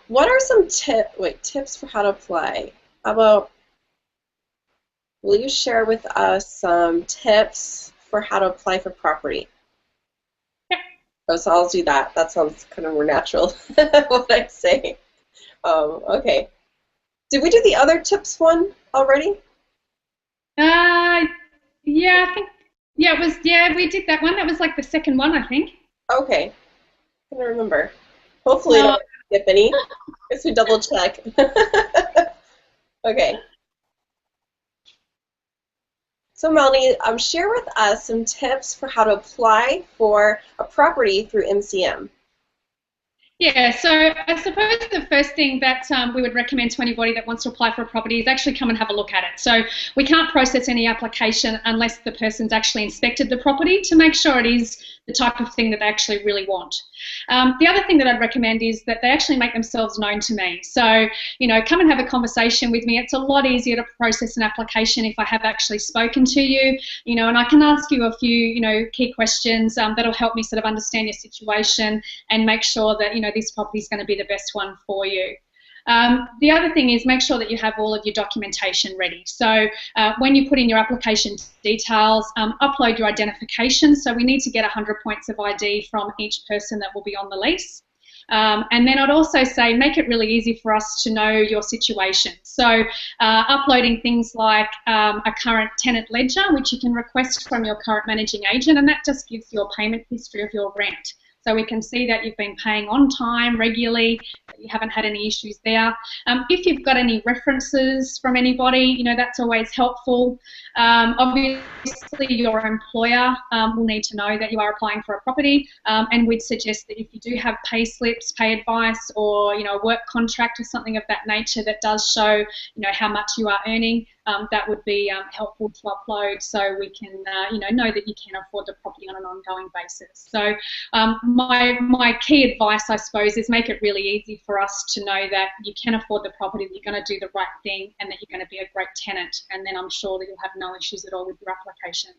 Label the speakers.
Speaker 1: What are some tips for how to apply? How about, will you share with us some tips for how to apply for property?
Speaker 2: Yep.
Speaker 1: Oh, so I'll do that. That sounds kind of more natural, what I say. Okay. Did we do the other tips one already?
Speaker 2: Uh, yeah, I think, yeah, it was, yeah, we did that one. That was like the second one, I think.
Speaker 1: Okay. I can remember. Hopefully I
Speaker 2: No,
Speaker 1: don't skip any. Guess we double check. Okay. So Melanie, share with us some tips for how to apply for a property through MCM.
Speaker 2: yeah, so I suppose the first thing that we would recommend to anybody that wants to apply for a property is actually come and have a look at it. So we can't process any application unless the person's actually inspected the property to make sure it is the type of thing that they actually really want. The other thing that I'd recommend is that they actually make themselves known to me. So, come and have a conversation with me. It's a lot easier to process an application if I have actually spoken to you, and I can ask you a few, key questions that'll help me sort of understand your situation and make sure that, this property is going to be the best one for you. The other thing is make sure that you have all of your documentation ready. So when you put in your application details, upload your identification. So we need to get 100 points of ID from each person that will be on the lease. And then I'd also say make it really easy for us to know your situation. So uploading things like a current tenant ledger, which you can request from your current managing agent, and that just gives your payment history of your rent. So we can see that you've been paying on time regularly, that you haven't had any issues there. If you've got any references from anybody, that's always helpful. Obviously, your employer will need to know that you are applying for a property, and we'd suggest that if you do have pay slips, pay advice, or a work contract or something of that nature that does show how much you are earning, that would be helpful to upload so we can know that you can afford the property on an ongoing basis. So my key advice, I suppose, is make it really easy for us to know that you can afford the property, that you're going to do the right thing, and that you're going to be a great tenant. And then I'm sure that you'll have no issues at all with your application.